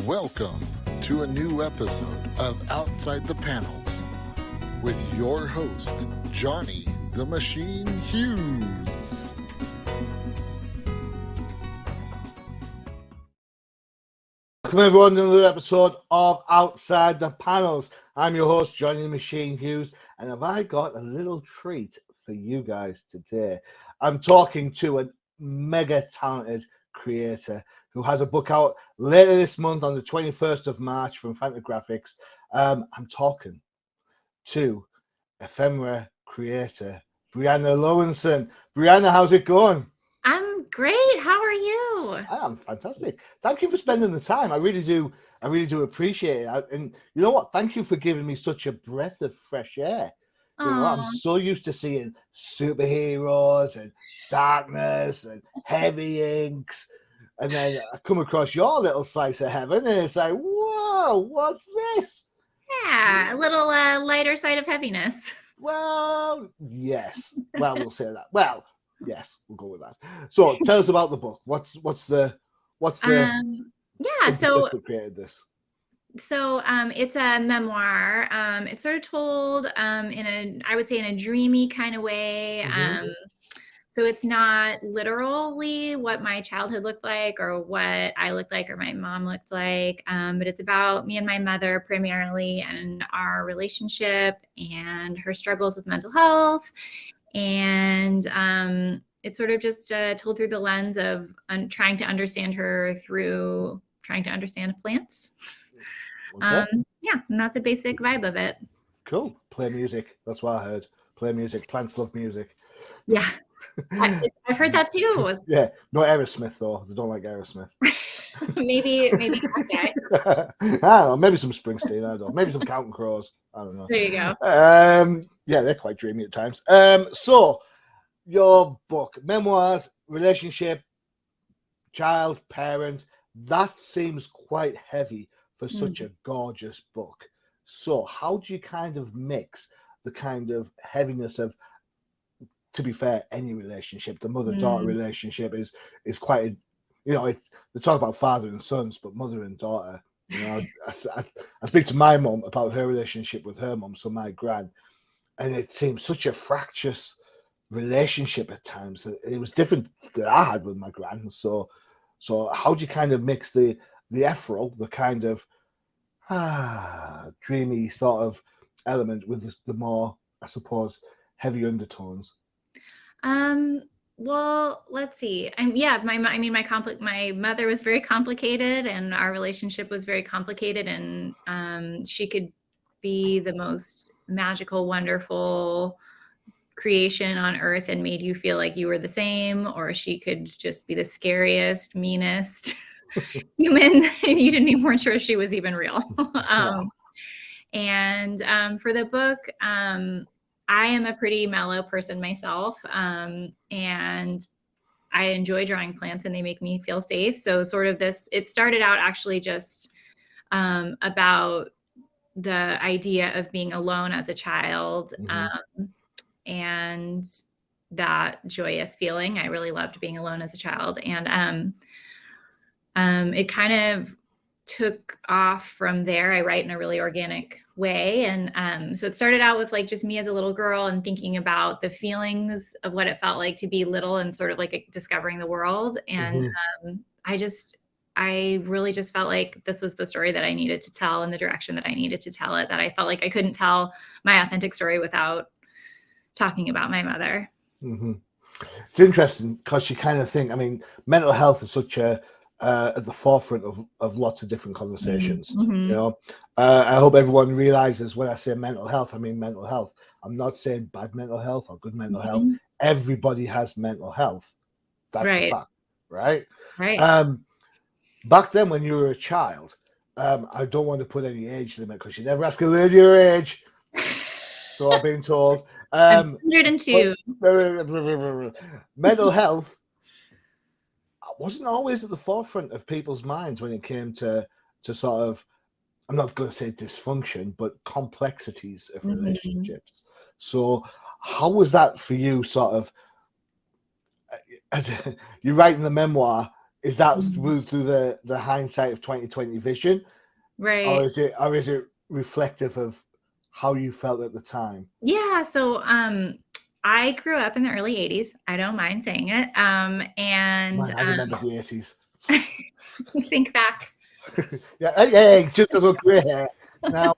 Welcome to a new episode of Outside the Panels with your host, Johnny the Machine Hughes. Welcome everyone to another episode of Outside the Panels. I'm your host, Johnny the Machine Hughes, and have I got a little treat for you guys today. I'm talking to a mega talented creator who has a book out later this month on the 21st of March from Fantagraphics. I'm talking to Ephemera creator Briana Loewinsohn. Briana, how's it going? I'm great. How are you? I am fantastic. Thank you for spending the time. I really do appreciate it. And you know what? Thank you for giving me such a breath of fresh air. You know, I'm so used to seeing superheroes and darkness and heavy inks. And then I come across your little slice of heaven and it's like, whoa, what's this? Yeah, a little lighter side of heaviness. Well, yes. Well, we'll say that. Well, yes, we'll go with that. So tell us about the book. What's the yeah, so that created this? So it's a memoir. It's sort of told in a dreamy kind of way. So it's not literally what my childhood looked like or what I looked like or my mom looked like, but it's about me and my mother primarily and our relationship and her struggles with mental health. And it's sort of just told through the lens of trying to understand her through trying to understand plants. Okay. Yeah, and that's a basic vibe of it. Cool. Play music. That's what I heard. Play music. Plants love music. Yeah. I've heard that too. Yeah, not Aerosmith though. They don't like Aerosmith. maybe that guy. I don't know. Maybe some Springsteen. I don't know. Maybe some Counting Crows. I don't know. There you go. Yeah, they're quite dreamy at times. So your book, memoirs, relationship, child, parent. That seems quite heavy for such a gorgeous book. So how do you kind of mix the kind of heaviness of, to be fair, any relationship, the mother-daughter relationship is quite a, you know, they talk about father and sons, but mother and daughter, you know, I speak to my mum about her relationship with her mum, so my gran, and it seems such a fractious relationship at times. It was different that I had with my gran. So how do you kind of mix the ethereal, the kind of dreamy sort of element with the more, I suppose, heavy undertones? Well, let's see. My mother was very complicated and our relationship was very complicated, and she could be the most magical, wonderful creation on earth and made you feel like you were the same, or she could just be the scariest, meanest human. You didn't even weren't sure she was even real. And for the book, I am a pretty mellow person myself, and I enjoy drawing plants and they make me feel safe. So sort of it started out actually just about the idea of being alone as a child, and that joyous feeling. I really loved being alone as a child. And it kind of took off from there. I write in a really organic way. And so it started out with like just me as a little girl and thinking about the feelings of what it felt like to be little and sort of like discovering the world. And I really just felt like this was the story that I needed to tell in the direction that I needed to tell it, that I felt like I couldn't tell my authentic story without talking about my mother. It's interesting because you kind of think, I mean, mental health is such a at the forefront of lots of different conversations. You know, I hope everyone realizes when I say mental health, I mean mental health. I'm not saying bad mental health or good mental health. Everybody has mental health. That's a fact, right? Back then, when you were a child, I don't want to put any age limit because you never ask a lady your age. So I've been told. I'm 102. Mental health wasn't always at the forefront of people's minds when it came to sort of, I'm not going to say dysfunction, but complexities of relationships. So how was that for you, sort of, as you write in the memoir, Is that through the hindsight of 2020 vision, Right. or is it reflective of how you felt at the time? Yeah. So I grew up in the early 80s. I don't mind saying it. And I remember the 80s. think back. Yeah, hey, just a look gray hair. Now,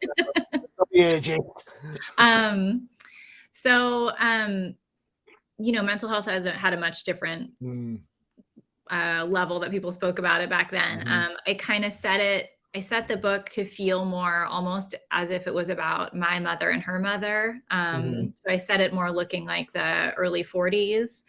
So mental health has had a much different level that people spoke about it back then. I kind of I set the book to feel more almost as if it was about my mother and her mother. So I set it more looking like the early 40s,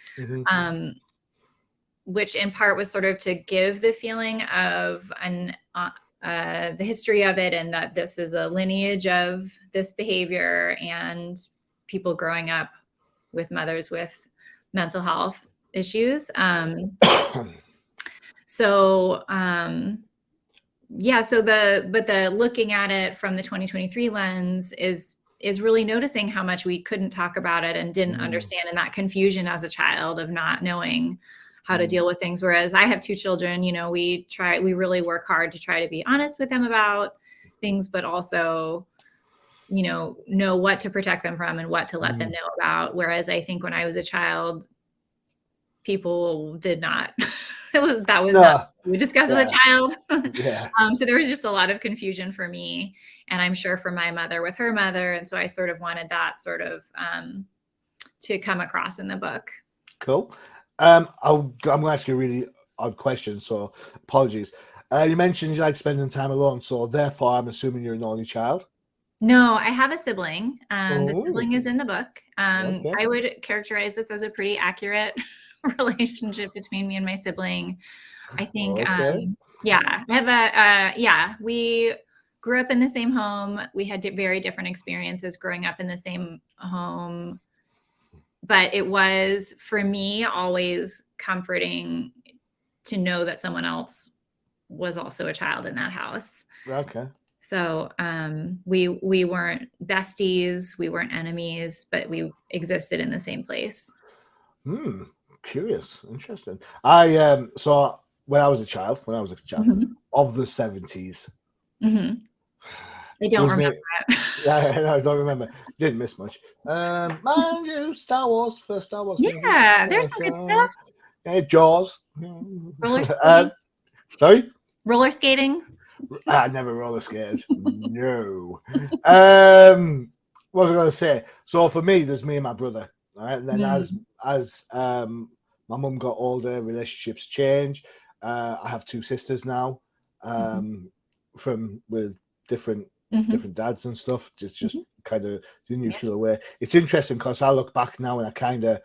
which in part was sort of to give the feeling of the history of it, and that this is a lineage of this behavior and people growing up with mothers with mental health issues. So the looking at it from the 2023 lens is really noticing how much we couldn't talk about it and didn't understand, and that confusion as a child of not knowing how to deal with things. Whereas I have 2 children, we really work hard to try to be honest with them about things, but also, know what to protect them from and what to let them know about. Whereas I think when I was a child, people did not. That was not what we discussed with a child. So there was just a lot of confusion for me, and I'm sure for my mother with her mother. And so I sort of wanted that sort of to come across in the book. Cool. I'm going to ask you a really odd question, so apologies. You mentioned you like spending time alone, so therefore I'm assuming you're an only child. No, I have a sibling. The sibling is in the book. I would characterize this as a pretty accurate relationship between me and my sibling. I think, I have we grew up in the same home. We had very different experiences growing up in the same home, but it was, for me, always comforting to know that someone else was also a child in that house. Okay. So we weren't besties, we weren't enemies, but we existed in the same place. Curious, interesting. So when I was a child of the 70s. I don't remember it. I don't remember. Didn't miss much. Mind you, Star Wars, first Star Wars. Yeah, there's some good stuff. Jaws. Roller skating. Sorry? Roller skating. I never roller skated. No. What was I going to say? So for me, there's me and my brother. All right. And then as my mum got older, relationships changed. I have 2 sisters now, with different dads and stuff. Just kind of the nuclear way. It's interesting because I look back now and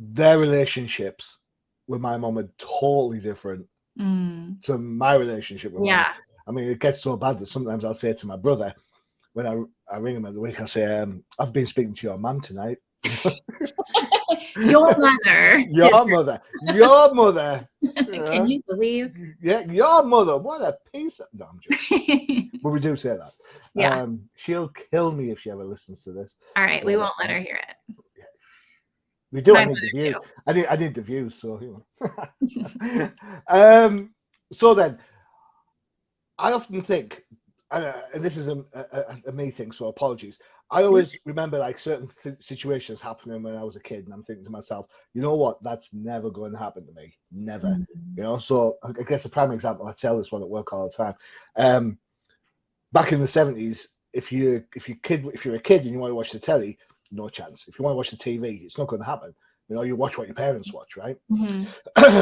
their relationships with my mum are totally different to my relationship with my mum. I mean, it gets so bad that sometimes I'll say to my brother when I ring him at the week, I'll say, I've been speaking to your mum tonight. Your mother. Your mother. Can you believe? Yeah, your mother. What a piece of... No, I'm joking. But we do say that. Yeah. She'll kill me if she ever listens to this. All right, we won't let her hear it. We do. I need the views. I need the views. So, so then, I often think, and this is a me thing, so apologies. I always remember like certain situations happening when I was a kid, and I'm thinking to myself, you know what? That's never going to happen to me. Never. So I guess a prime example, I tell this one at work all the time. Back in the 70s, if you're a kid and you want to watch the telly, no chance. If you want to watch the TV, it's not going to happen. You watch what your parents watch, right?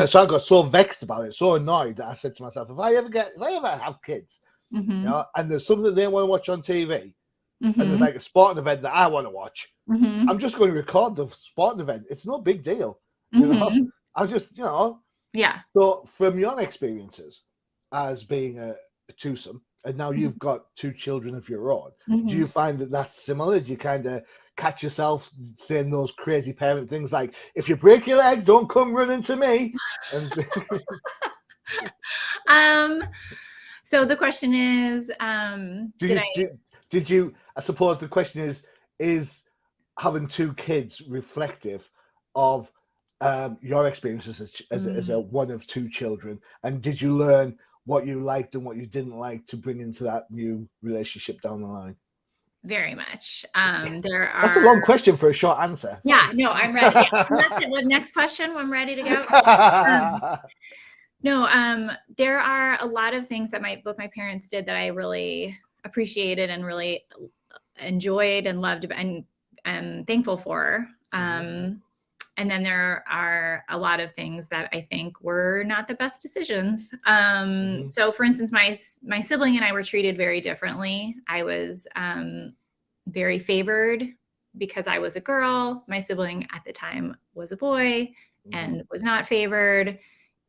So I got so vexed about it, so annoyed that I said to myself, if I ever have kids, and there's something that they want to watch on TV, and there's like a sporting event that I want to watch, I'm just going to record the sporting event. It's no big deal. I'll just, Yeah. So from your experiences as being a twosome, and now you've got 2 children of your own, do you find that that's similar? Do you kind of catch yourself saying those crazy parent things like, if you break your leg, don't come running to me? So the question is, did you, I suppose the question is having 2 kids reflective of your experience as a one of two children, and did you learn what you liked and what you didn't like to bring into that new relationship down the line? Very much. That's a long question for a short answer. Yeah, Thanks. no, I'm ready. Yeah, that's it. What next question? I'm ready to go. No, there are a lot of things that both my parents did that I really appreciated and really enjoyed and loved and am thankful for. And then there are a lot of things that I think were not the best decisions. So for instance, my sibling and I were treated very differently. I was very favored because I was a girl. My sibling at the time was a boy and was not favored,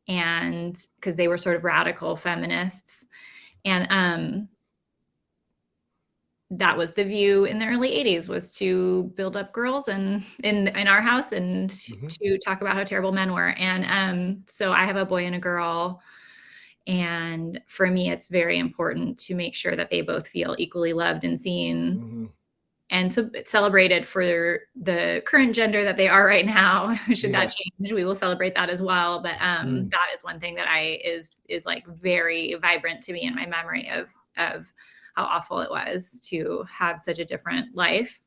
and because they were sort of radical feminists. And that was the view in the early 80s, was to build up girls and in our house and to talk about how terrible men were. And so I have a boy and a girl. And for me, it's very important to make sure that they both feel equally loved and seen. And so celebrated for the current gender that they are right now. Should that change, we will celebrate that as well. But that is one thing that is like very vibrant to me in my memory of how awful it was to have such a different life.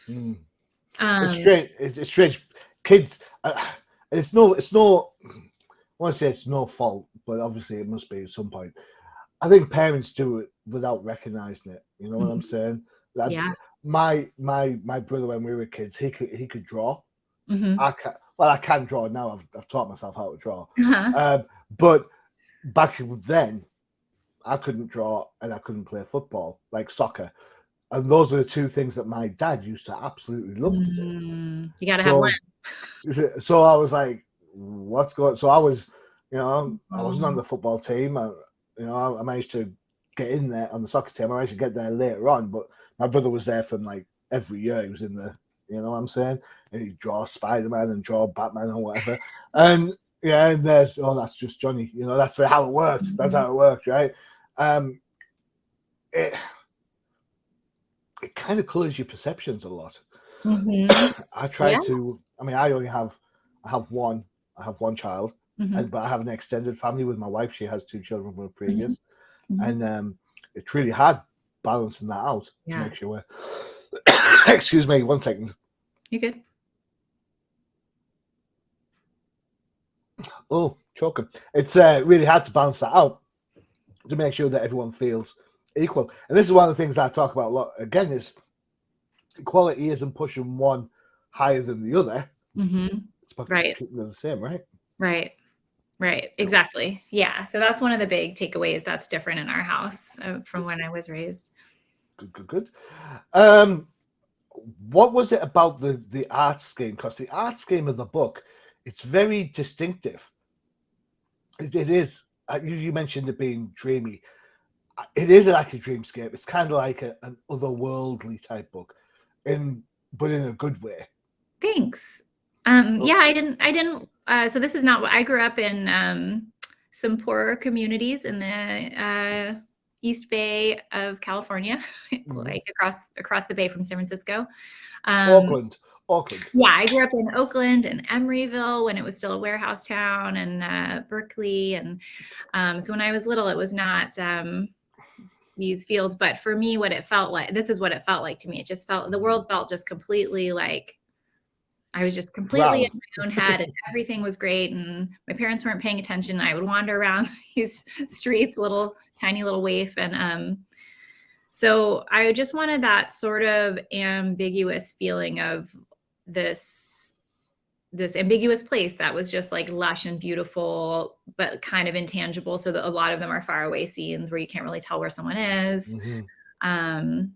It's strange. It's strange. Kids, it's no. I want to say it's no fault, but obviously it must be at some point. I think parents do it without recognizing it. You know what I'm saying? Yeah. My brother, when we were kids, he could draw. I can draw now. I've taught myself how to draw. But back then, I couldn't draw and I couldn't play football, like soccer. And those are the two things that my dad used to absolutely love to do. You got to have one. So I was like, what's going on? So I was, I wasn't on the football team. I managed to get in there on the soccer team. I managed to get there later on, but my brother was there from like every year. He was in the, you know what I'm saying? And he'd draw Spider-Man and draw Batman or whatever. And yeah, and there's, that's just Johnny. That's how it worked. That's how it worked, right? It kind of colors your perceptions a lot. I try to. I mean, I have one child, but I have an extended family with my wife. She has two children from a previous, and it's really hard balancing that out to make sure. Excuse me, 1 second. You good? Oh, choking. It's really hard to balance that out to make sure that everyone feels equal. And this is one of the things I talk about a lot. Again, is equality isn't pushing one higher than the other. It's about keeping them the same, right? Right. Exactly. Yeah. So that's one of the big takeaways that's different in our house from when I was raised. Good. What was it about the art scheme? Because the art scheme of the book, it's very distinctive. It is. You mentioned it being dreamy. It is like a dreamscape. It's kind of like an otherworldly type book, but in a good way. Thanks. Yeah, I didn't. So this is not what I grew up in. Some poorer communities in the East Bay of California, like across the bay from San Francisco. Auckland. Yeah, I grew up in Oakland and Emeryville when it was still a warehouse town, and Berkeley. And so when I was little, it was not these fields. But for me, this is what it felt like to me. It just the world felt just completely like I was just completely in my own head, and everything was great. And my parents weren't paying attention. I would wander around these streets, tiny little waif. And so I just wanted that sort of ambiguous feeling of this ambiguous place that was just like lush and beautiful, but kind of intangible. So that a lot of them are faraway scenes where you can't really tell where someone is. And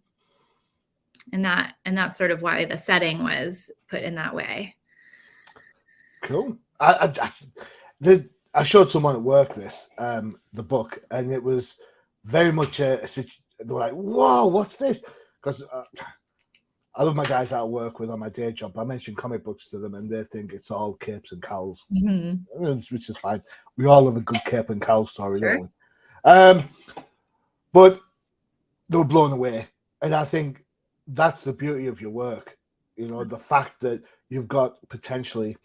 that's sort of why the setting was put in that way. Cool. I showed someone at work the book, and it was very much they were like, "Whoa, what's this?" Because I love my guys that I work with on my day job. I mention comic books to them, and they think it's all capes and cowls, which is fine. We all love a good cape and cowl story, don't we? But they were blown away, and I think that's the beauty of your work. The fact that you've got potentially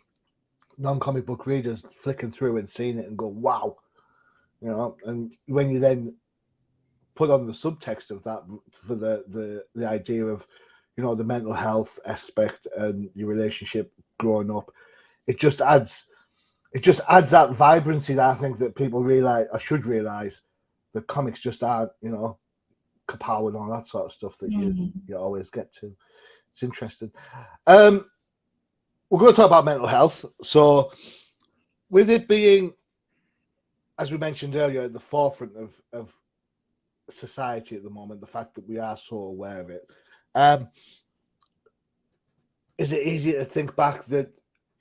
non-comic book readers flicking through and seeing it and go, wow, you know. And when you then put on the subtext of that for the idea of, you know, the mental health aspect and your relationship growing up, it just adds that vibrancy that I think that people realize, or should realize, that comics just aren't, you know, kapow and all that sort of stuff that you always get to. It's interesting. We're going to talk about mental health. So, with it being, as we mentioned earlier, at the forefront of society at the moment, the fact that we are so aware of it, is it easy to think back that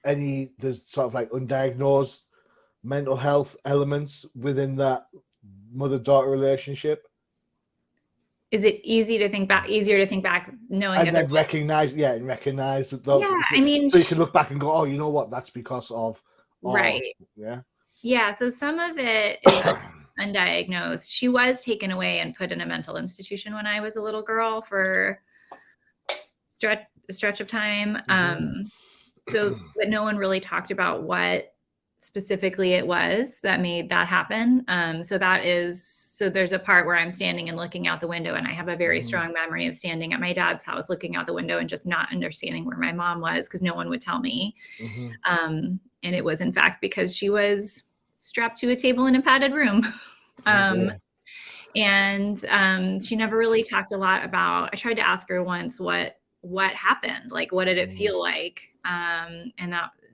there's sort of like undiagnosed mental health elements within that mother-daughter relationship? Is it easier to think back knowing And then recognize that those, yeah, I mean, so you can look back and go, oh, you know what, that's because of, right. Yeah, so some of it is undiagnosed. She was taken away and put in a mental institution when I was a little girl for a stretch of time. So but no one really talked about what specifically it was that made that happen. So there's a part where I'm standing and looking out the window, and I have a very strong memory of standing at my dad's house, looking out the window and just not understanding where my mom was because no one would tell me. And it was in fact because she was strapped to a table in a padded room. And she never really talked a lot about, I tried to ask her once what happened, like what did it feel like? And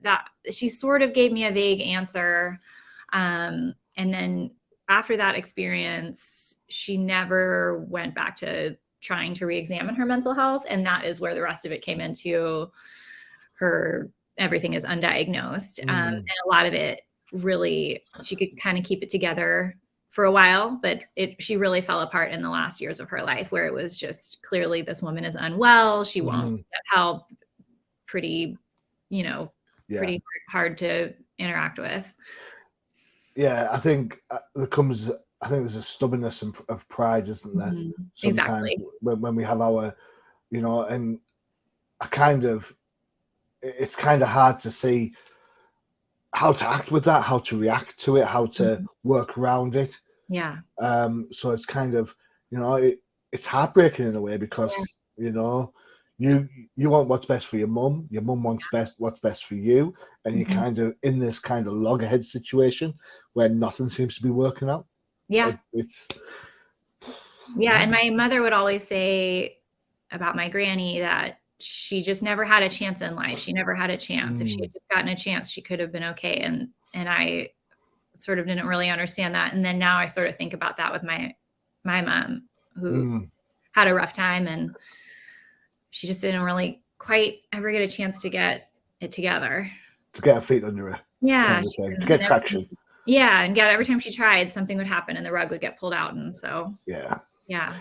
that she sort of gave me a vague answer. And then after that experience, she never went back to trying to re-examine her mental health. And that is where the rest of it came into her. Everything is undiagnosed. And a lot of it really, she could kind of keep it together for a while, but she really fell apart in the last years of her life, where it was just clearly this woman is unwell. She won't get help. Pretty hard to interact with. Yeah, I think there's a stubbornness of pride, isn't there? Sometimes exactly. when we have our, you know, and it's kind of hard to see how to act with that, how to react to it, how to work around it. Yeah. So it's kind of, you know, it's heartbreaking in a way because, you know, you want what's best for your mum wants what's best for you, and you're kind of in this kind of loggerhead situation where nothing seems to be working out. And my mother would always say about my granny that she just never had a chance in life. She never had a chance. If she had just gotten a chance, she could have been okay. And I sort of didn't really understand that. And then now I sort of think about that with my mom, who had a rough time, and she just didn't really quite ever get a chance to get it together. To get her feet under her. Yeah. To get traction. Yeah. And every time she tried, something would happen and the rug would get pulled out. And so. Yeah. Yeah.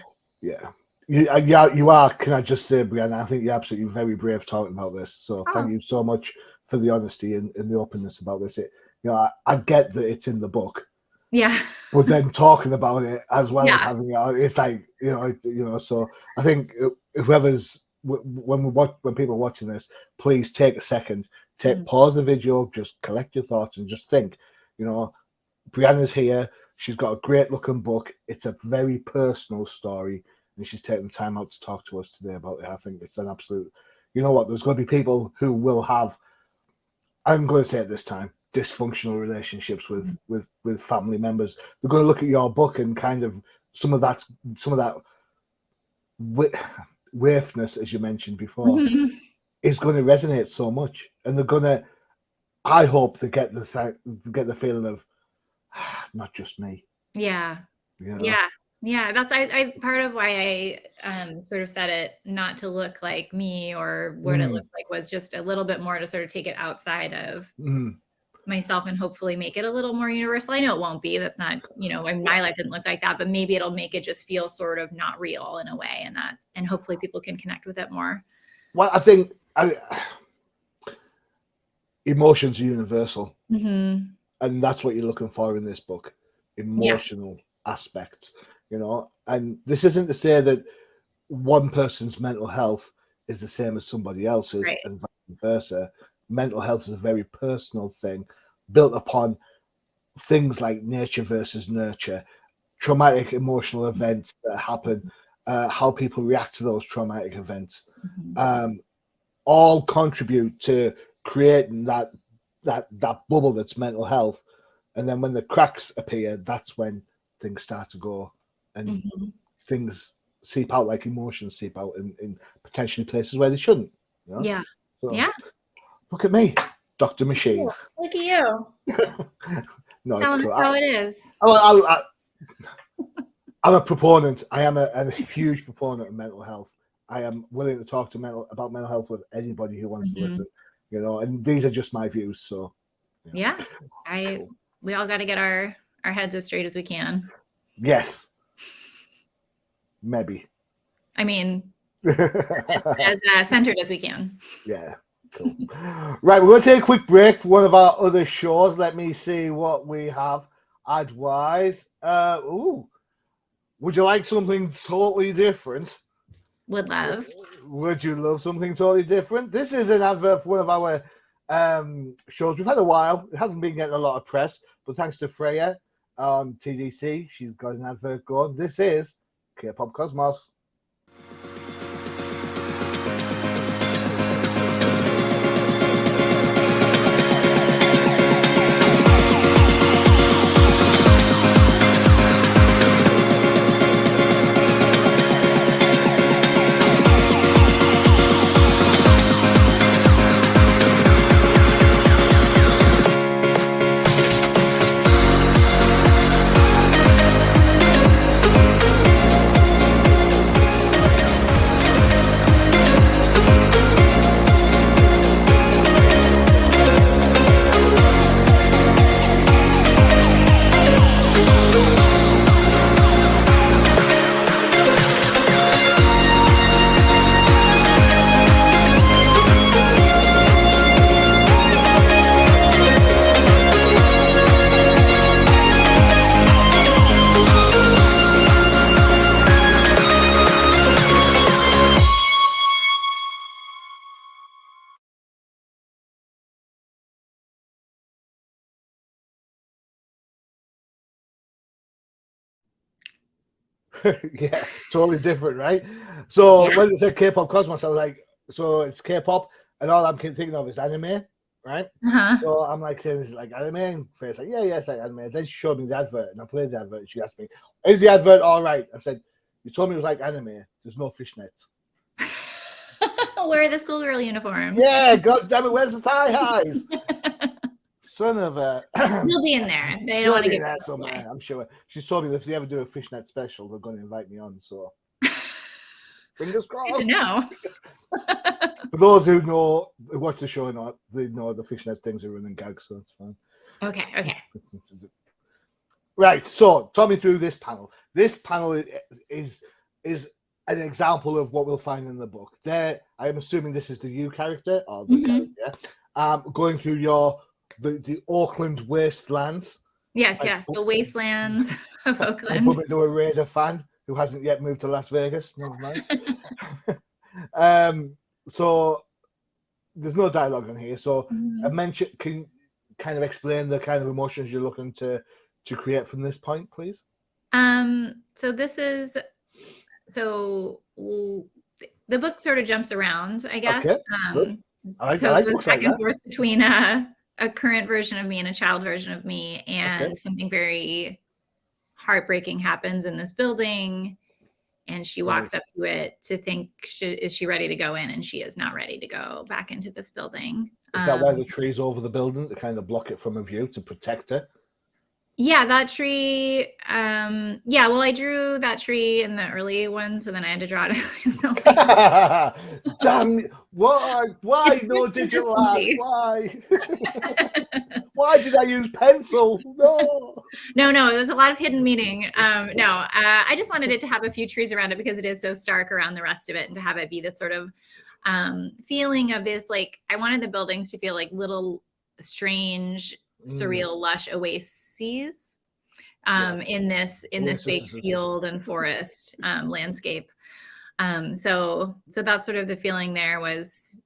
You are. Can I just say, Brianna, I think you're absolutely very brave talking about this. So thank you so much for the honesty and the openness about this. I get that it's in the book. Yeah. But then talking about it as well as having it, it's like, you know. So I think when people are watching this, please take a second, pause the video, just collect your thoughts and just think, you know, Brianna's here. She's got a great looking book. It's a very personal story, and she's taken the time out to talk to us today about it. I think it's an absolute, you know what, there's going to be people who will have, I'm going to say it this time, dysfunctional relationships with family members. They're going to look at your book and kind of some of that waifness, as you mentioned before, is going to resonate so much, and they're going to, I hope they get the feeling of not just me. Yeah. You know? Yeah. That's I part of why I sort of said it not to look like me or what it looked like was just a little bit more to sort of take it outside of myself and hopefully make it a little more universal. I know it won't be. That's not, you know, my life didn't look like that, but maybe it'll make it just feel sort of not real in a way, and hopefully people can connect with it more. Well, I think emotions are universal. And that's what you're looking for in this book, emotional aspects, you know. And this isn't to say that one person's mental health is the same as somebody else's and vice versa. mental health is a very personal thing, built upon things like nature versus nurture, traumatic emotional events that happen, how people react to those traumatic events, all contribute to creating that bubble that's mental health. And then when the cracks appear, that's when things start to go, and things seep out, like emotions seep out in potentially places where they shouldn't. You know? Yeah. So, yeah. Look at me, Dr. Machine. Look at you. No, telling it's us cool. how it is. I'm a proponent. I am a huge proponent of mental health. I am willing to talk about mental health with anybody who wants to listen. You know, and these are just my views. So, yeah, we all got to get our heads as straight as we can. Yes. Maybe. I mean, as centered as we can. Yeah. Cool. Right, we're going to take a quick break for one of our other shows. Let me see what we have ad-wise. Would you like something totally different? Would love. Would you love something totally different? This is an advert for one of our shows. We've had a while. It hasn't been getting a lot of press, but thanks to Freya on TDC, she's got an advert going. This is K-Pop Cosmos. Yeah, totally different, right? So when it said K-Pop Cosmos, I was like, so it's K-pop, and all I'm thinking of is anime, right? So I'm like saying, is it like anime? And Faye's like, yeah, it's like anime. Then she showed me the advert, and I played the advert, and she asked me, is the advert all right? I said, you told me it was like anime. There's no fishnets. Where are the schoolgirl uniforms? Yeah, god damn it, where's the thigh highs? Son of a... They'll be in there. They don't want to get there somewhere, I'm sure. She's told me that if they ever do a fishnet special, they're going to invite me on, so... Fingers crossed. Good to know. For those who watch the show or not, they know the fishnet things are running gags, so it's fine. Okay. Right, so talk me through this panel. This panel is an example of what we'll find in the book. There, I'm assuming this is the you character or the character. Going through the Auckland wastelands. Yes, the wastelands of Oakland. Bumping into a Raider fan who hasn't yet moved to Las Vegas. Never mind. So there's no dialogue on here. So a mention can kind of explain the kind of emotions you're looking to create from this point, please. So the book sort of jumps around, I guess. Okay, so it goes back and forth between a current version of me and a child version of me, and something very heartbreaking happens in this building, and she walks up to it to think, is she ready to go in? And she is not ready to go back into this building. Is that why the tree's over the building to kind of block it from a view to protect her? Yeah, that tree. Well, I drew that tree in the early one, so then I had to draw it. Damn! Why no digital art? Why? Why did I use pencil? No. There's a lot of hidden meaning. I just wanted it to have a few trees around it because it is so stark around the rest of it, and to have it be this sort of feeling of this, like, I wanted the buildings to feel like little strange, surreal, lush oases in this big field and forest landscape. So that's sort of the feeling there was,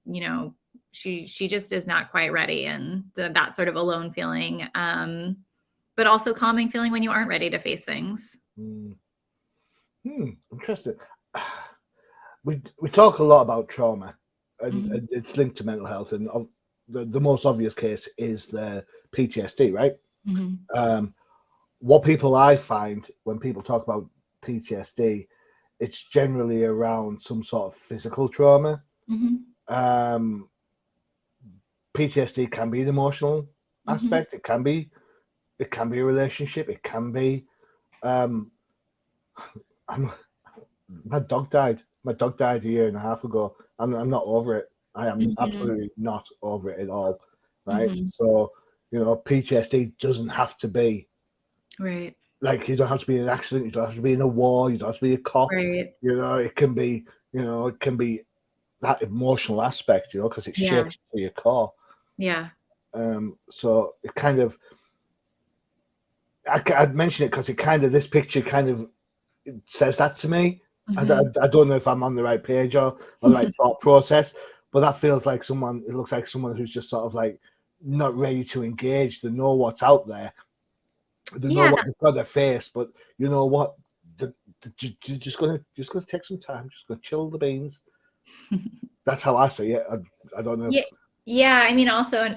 she just is not quite ready, and that sort of alone feeling, but also calming feeling when you aren't ready to face things. Interesting. We talk a lot about trauma, and, Mhm. and it's linked to mental health, and the most obvious case is the PTSD, right? Mhm. What I find when people talk about PTSD, it's generally around some sort of physical trauma. Mhm. PTSD can be an emotional Mhm. aspect. It can be a relationship. It can be. My dog died. My dog died a year and a half ago. I'm not over it. I am Mhm. absolutely not over it at all. Right. Mhm. So, PTSD doesn't have to be Right. like, you don't have to be in an accident. You don't have to be in a war. You don't have to be a cop. Right. It can be, that emotional aspect, because it Yeah. shapes to your core. Yeah. So it kind of, I'd mention it because this picture kind of says that to me. I don't know if I'm on the right page or like thought process, but that feels like it looks like someone who's just sort of like not ready to engage. They know what's out there. They know Yeah. what they've got their face, but you know what? You're just gonna take some time, just gonna chill the beans. That's how I see it. I don't know. Yeah. I mean, also,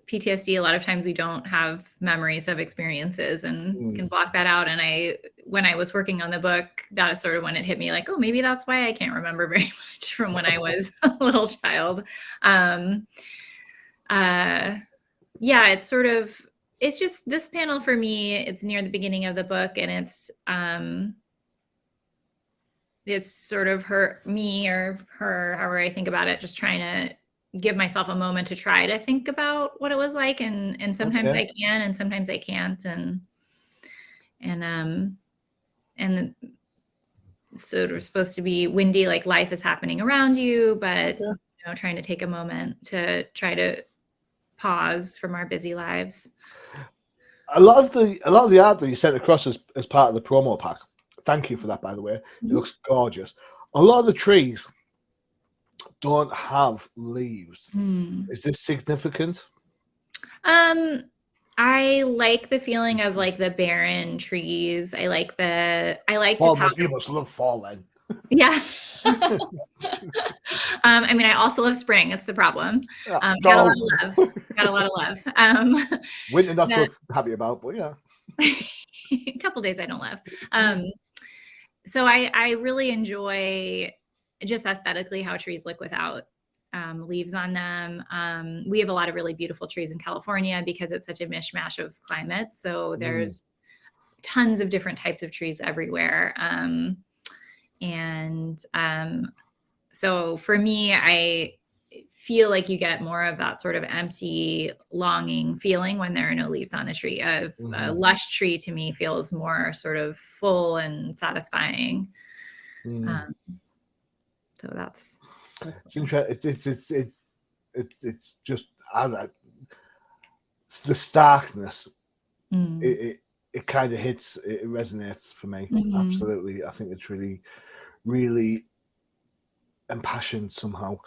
PTSD, a lot of times we don't have memories of experiences and can block that out. And when I was working on the book, that is sort of when it hit me like, oh, maybe that's why I can't remember very much from when I was a little child. Yeah, it's just this panel for me, it's near the beginning of the book, and it's sort of me or her, however I think about it, just trying to give myself a moment to try to think about what it was like. And sometimes I can, and sometimes I can't. And sort of supposed to be windy, like life is happening around you, but trying to take a moment to try to pause from our busy lives. A lot of the art that you sent across as part of the promo pack. Thank you for that, by the way. It looks gorgeous. A lot of the trees don't have leaves. Is this significant? I like the feeling of like the barren trees. I like Fall, just how you must love fall then. Yeah. I mean, I also love spring. It's the problem. Got a lot of love. Got a lot of love. Winter not so happy about, but yeah. A couple days I don't love. So I really enjoy just aesthetically how trees look without leaves on them. We have a lot of really beautiful trees in California because it's such a mishmash of climates. So there's tons of different types of trees everywhere. So for me, I feel like you get more of that sort of empty, longing feeling when there are no leaves on the tree. A lush tree to me feels more sort of full and satisfying. So that's it's interesting. It's just the starkness. It kind of hits. It resonates for me. Absolutely, I think it's really, really impassioned somehow.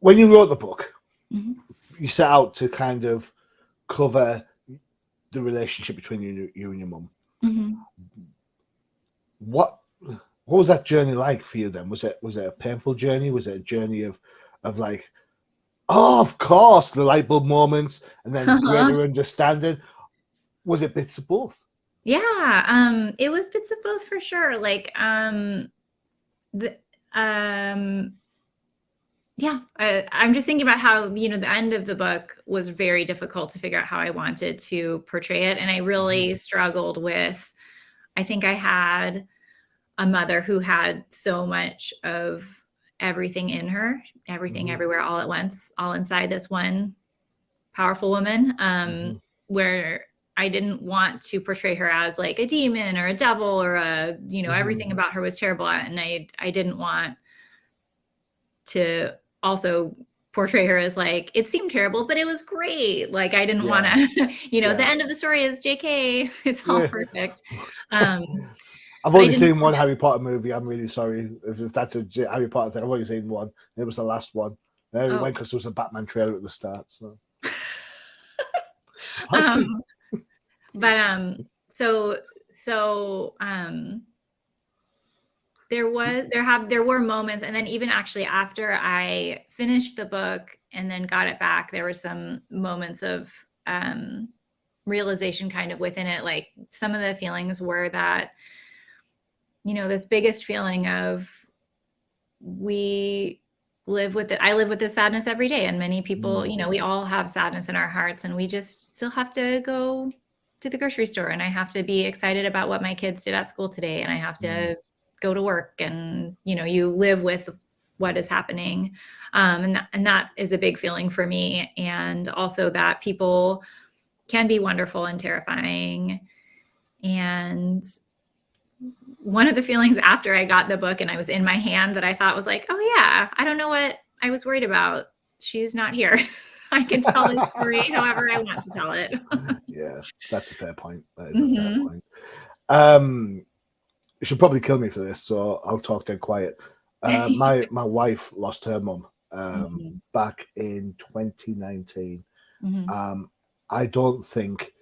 When you wrote the book, you set out to kind of cover the relationship between you and your mum. What was that journey like for you then? Was it a painful journey? Was it a journey of like, oh, of course, the light bulb moments, and then greater understanding? Was it bits of both? Yeah, it was bits of both for sure. Like, yeah, I'm just thinking about how, the end of the book was very difficult to figure out how I wanted to portray it. And I really struggled with, I think I had a mother who had so much of everything in her, everything everywhere all at once, all inside this one powerful woman, where I didn't want to portray her as like a demon or a devil or everything about her was terrible. And I didn't want to also portray her as like, it seemed terrible, but it was great. Like, I didn't want to, the end of the story is JK, it's all perfect. I've But I only didn't seen one Harry Potter movie. I'm really sorry if that's a Harry Potter thing. I've only seen one. It was the last one. It oh. went because there was a Batman trailer at the start. So. um but so there were moments, and then even actually after I finished the book and then got it back, there were some moments of realization kind of within it. Like some of the feelings were that, this biggest feeling of I live with this sadness every day, and many people, we all have sadness in our hearts, and we just still have to go to the grocery store, and I have to be excited about what my kids did at school today, and I have to go to work, and you live with what is happening, and that is a big feeling for me. And also that people can be wonderful and terrifying. And one of the feelings after I got the book and I was in my hand that I thought was like, oh yeah, I don't know what I was worried about. She's not here. I can tell the story however I want to tell it. Yeah, that's a fair point. That is a fair point. You should probably kill me for this, so I'll talk dead quiet. My wife lost her mum back in 2019. I don't think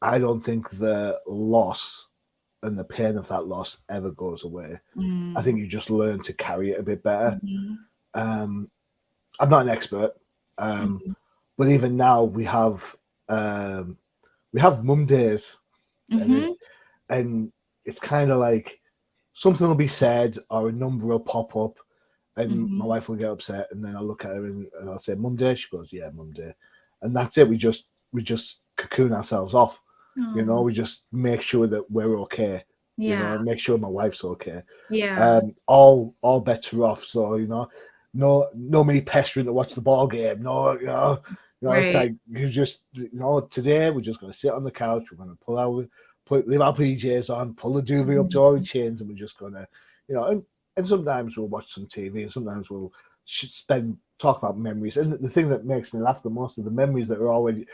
the loss and the pain of that loss ever goes away. I think you just learn to carry it a bit better. I'm not an expert, but even now we have mum days, and it's kind of like something will be said or a number will pop up, and my wife will get upset, and then I'll look at her and I'll say, "Mum day?" She goes, "Yeah, mum day," and that's it. We just cocoon ourselves off. We just make sure that we're okay. Make sure my wife's okay. All bets are off. So no me pestering to watch the ball game. No, right. It's like you just today we're just gonna sit on the couch. We're gonna leave our PJs on, pull the duvet up to our chins, and we're just gonna, and sometimes we'll watch some TV, and sometimes we'll talk about memories. And the thing that makes me laugh the most are the memories that we already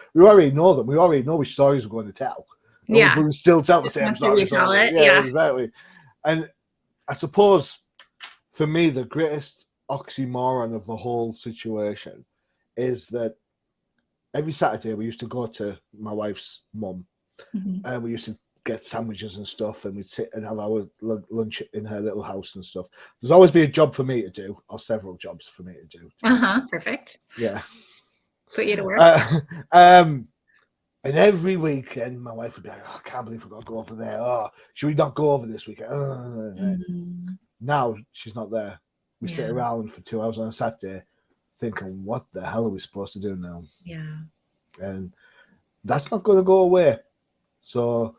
know them. We already know which stories we're going to tell. But we still tell the same story. Yeah, exactly. And I suppose for me, the greatest oxymoron of the whole situation is that every Saturday we used to go to my wife's mum, and we used to get sandwiches and stuff, and we'd sit and have our lunch in her little house and stuff. There's always be a job for me to do, or several jobs for me to do. Perfect. Yeah. Put you to work. And every weekend, my wife would be like, "Oh, I can't believe we've got to go over there. Oh, should we not go over this weekend?" Now she's not there. We sit around for 2 hours on a Saturday thinking, what the hell are we supposed to do now? Yeah. And that's not going to go away. So,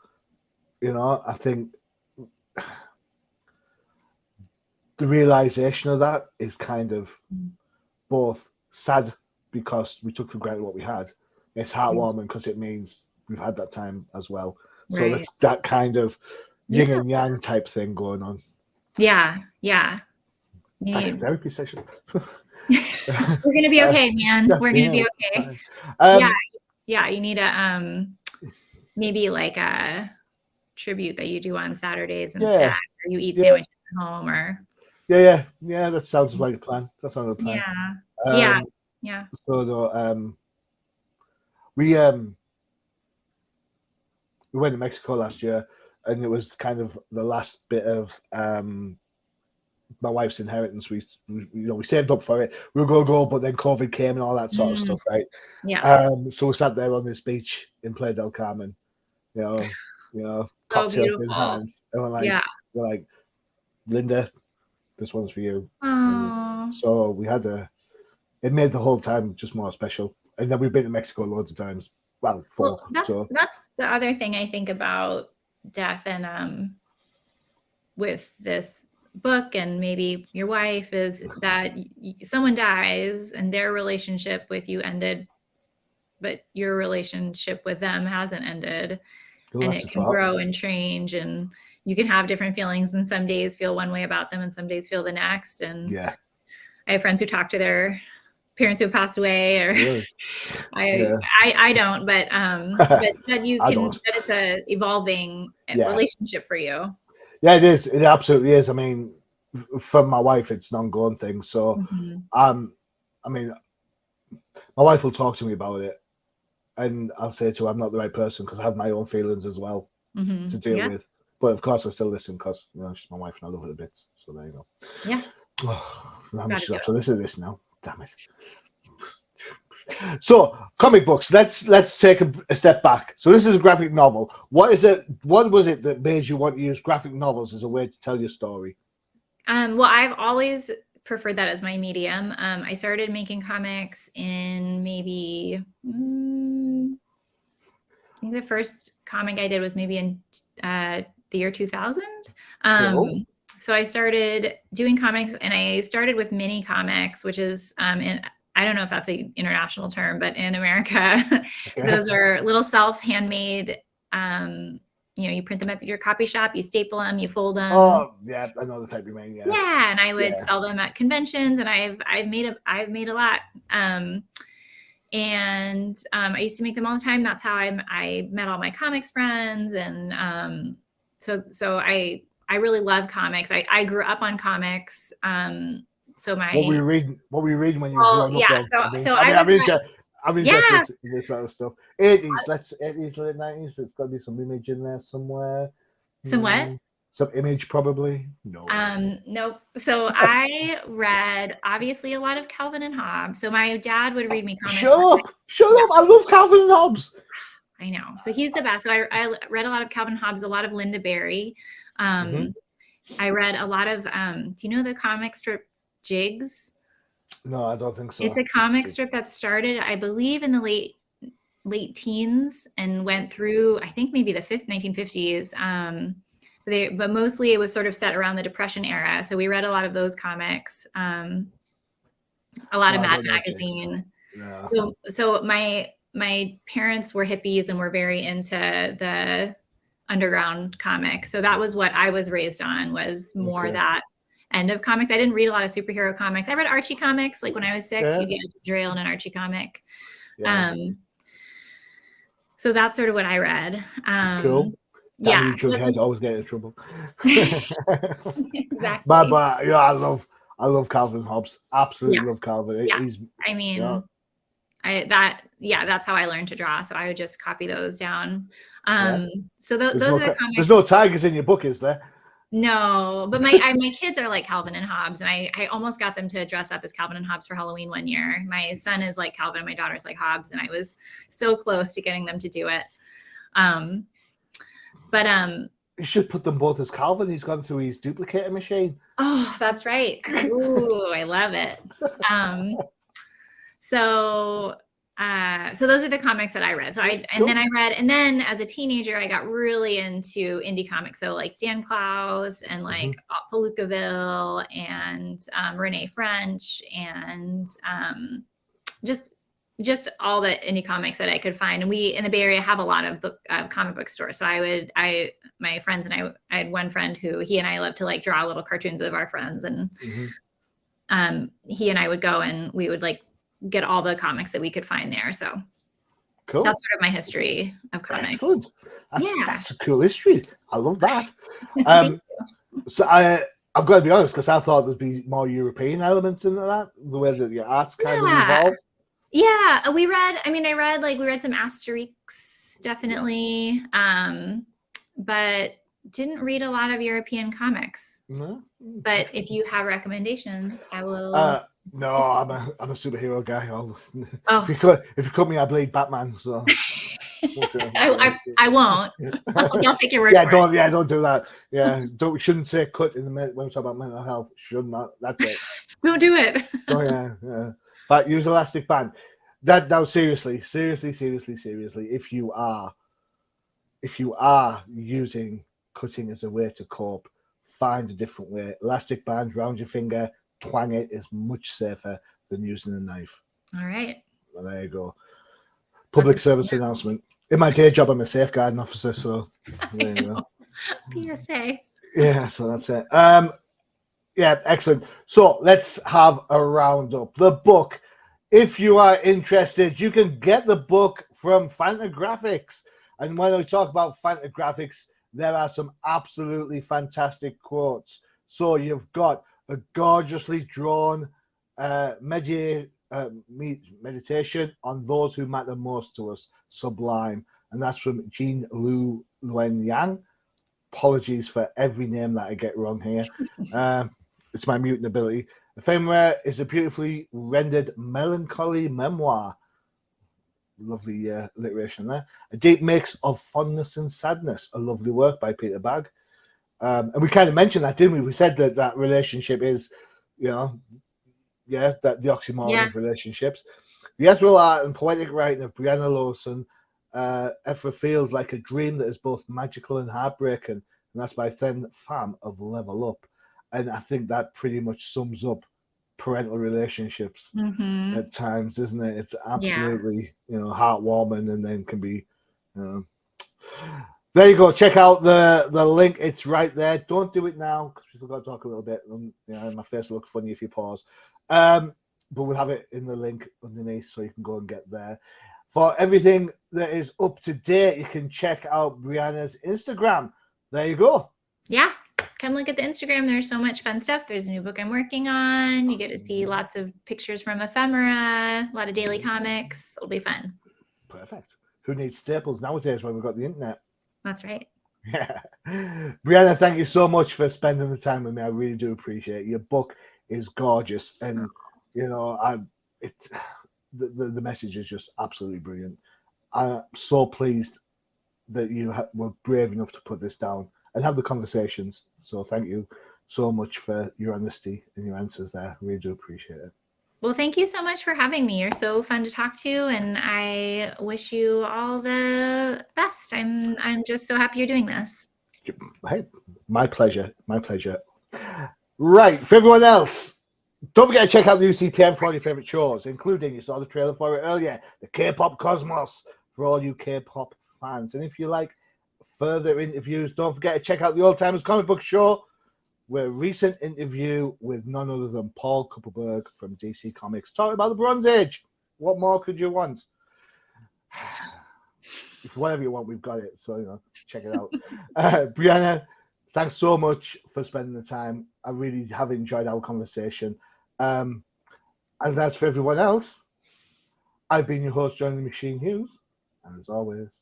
I think the realization of that is kind of both sad because we took for granted what we had. It's heartwarming because it means we've had that time as well. So it's that kind of yin and yang type thing going on. Yeah. It's like a therapy session. We're gonna be okay, man. We're gonna be okay. Yeah. You need a maybe like a tribute that you do on Saturdays instead, or you eat sandwiches at home, or yeah. That sounds like a plan. That's not a plan. Yeah. So we went to Mexico last year, and it was kind of the last bit of my wife's inheritance. We saved up for it. We were going to go, but then COVID came and all that sort of stuff, right? Yeah. So we sat there on this beach in Playa del Carmen, cocktails in hands, and we're like, Linda, this one's for you. So we had it made the whole time just more special. And then we've been to Mexico loads of times. Well, that's the other thing I think about death and with this book and maybe your wife is that someone dies and their relationship with you ended, but your relationship with them hasn't ended. And it can grow and change, and you can have different feelings, and some days feel one way about them and some days feel the next. And I have friends who talk to their parents who have passed away, or I don't, but that you can, that it's a evolving relationship for you. Yeah, it is. It absolutely is. I mean, for my wife, it's an ongoing thing. So, I mean, my wife will talk to me about it, and I'll say to her, I'm not the right person because I have my own feelings as well to deal with. But of course, I still listen because she's my wife and I love her a bit. So there you go. Yeah. I'm just have to listen to this now. Damn it. So comic books. Let's take a step back. So this is a graphic novel. What is it? What was it that made you want to use graphic novels as a way to tell your story? Well, I've always preferred that as my medium. I started making comics in maybe I think the first comic I did was maybe in the year 2000. Cool. So I started doing comics, and I started with mini comics, which is I don't know if that's an international term, but in America, those are little handmade. You print them at your copy shop, you staple them, you fold them. Oh yeah, I know the type you mean. Yeah, and I would sell them at conventions, and I've made a lot. And I used to make them all the time. That's how I met all my comics friends, and so I really love comics. I grew up on comics. So what were you reading? What were you reading when you were growing up? I'm interested in this sort of stuff. 80s, 80s, late 90s. It's got to be some image in there somewhere. Some what? Some image, probably. No. Nope. So I read obviously a lot of Calvin and Hobbes. So my dad would read me comics. Shut up! I love Calvin and Hobbes. I know. So he's the best. So I read a lot of Calvin and Hobbes, a lot of Linda Berry. I read a lot of. Do you know the comic strip Jigs? No, I don't think so. It's a comic strip that started, I believe, in the late teens and went through, I think, maybe the 1950s. But mostly it was sort of set around the Depression era. So we read a lot of those comics, a lot of Mad Magazine. Yeah. So my parents were hippies and were very into the underground comics. So that was what I was raised on, was more that end of comics. I didn't read a lot of superhero comics. I read Archie comics. Like when I was sick, you'd get a drill and an Archie comic. Yeah. So that's sort of what I read. Cool. Damn, you jugheads always get in trouble. Exactly. But I love Calvin Hobbes. Absolutely love Calvin. Yeah. That's how I learned to draw. So I would just copy those down. So those are the comics. There's no tigers in your book, is there? No, but my kids are like Calvin and Hobbes, and I almost got them to dress up as Calvin and Hobbes for Halloween one year. My son is like Calvin, my daughter's like Hobbes, and I was so close to getting them to do it. You should put them both as Calvin. He's gone through his duplicator machine. Oh, that's right. Ooh, I love it. So those are the comics that I read. So and then as a teenager, I got really into indie comics. So like Dan Clowes and like Palookaville and Renee French and just all the indie comics that I could find. And we in the Bay Area have a lot of comic book stores. So my friends and I had one friend who he and I loved to like draw little cartoons of our friends, and he and I would go and we would like get all the comics that we could find there. So cool. That's sort of my history of comics. Excellent. That's a cool history. I love that. So I've got to be honest, because I thought there'd be more European elements in that, the way that your art's kind of evolved. Yeah, I read some Asterix, definitely, but didn't read a lot of European comics. No. But if you have recommendations, I will. No, I'm a superhero guy. If you cut me, I bleed Batman. So I won't. Don't take your word for it. Don't do that. We shouldn't say cut in the minute when we talk about mental health. Should not. That's it. Don't do it. Oh yeah. But use elastic band. Now seriously. If you are using cutting as a way to cope, find a different way. Elastic band round your finger, twang it is much safer than using a knife. All right. Well, there you go. Public service announcement. In my day job, I'm a safeguarding officer, so there you go. PSA. Yeah, so that's it. Yeah, excellent. So let's have a roundup. The book. If you are interested, you can get the book from Fantagraphics. And when we talk about Fantagraphics, there are some absolutely fantastic quotes. So you've got a gorgeously drawn meditation on those who matter most to us, sublime. And that's from Jean Loewinsohn. Apologies for every name that I get wrong here. It's my mutant ability. Ephemera is a beautifully rendered melancholy memoir. Lovely alliteration there. A deep mix of fondness and sadness. A lovely work by Peter Bagg. And we kind of mentioned that, didn't we? We said that that relationship is, that the oxymoron of relationships. The ethereal art and poetic writing of Briana Loewinsohn, Ephemera feels like a dream that is both magical and heartbreaking. And that's by Then Pham of Level Up. And I think that pretty much sums up parental relationships at times, isn't it? It's absolutely, heartwarming, and then can be, There you go. Check out the link. It's right there. Don't do it now because we still got to talk a little bit. My face will look funny if you pause. But we'll have it in the link underneath so you can go and get there. For everything that is up to date, you can check out Briana's Instagram. There you go. Yeah. Come look at the Instagram. There's so much fun stuff. There's a new book I'm working on. You get to see lots of pictures from Ephemera, a lot of daily comics. It'll be fun. Perfect. Who needs staples nowadays when we've got the internet? That's right. Yeah. Briana, thank you so much for spending the time with me. I really do appreciate it. Your book is gorgeous. And, the message is just absolutely brilliant. I'm so pleased that you were brave enough to put this down and have the conversations. So thank you so much for your honesty and your answers there. I really do appreciate it. Well, thank you so much for having me. You're so fun to talk to, and I wish you all the best. I'm just so happy you're doing this. Hey, my pleasure. My pleasure. Right, for everyone else, don't forget to check out the UCPM for all your favorite shows, including, you saw the trailer for it earlier, the K-Pop Cosmos for all you K-Pop fans. And if you like further interviews, don't forget to check out the Old Timers Comic Book Show, where a recent interview with none other than Paul Kupperberg from DC Comics talking about the Bronze Age. What more could you want? If whatever you want, we've got it. So, check it out. Briana, thanks so much for spending the time. I really have enjoyed our conversation. And that's for everyone else. I've been your host, Johnny the Machine Hughes. And as always,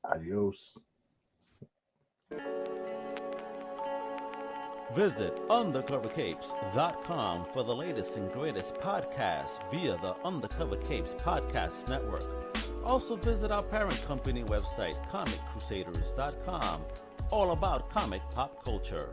adios. Visit undercovercapes.com for the latest and greatest podcasts via the Undercover Capes Podcast Network. Also visit our parent company website, comiccrusaders.com, all about comic pop culture.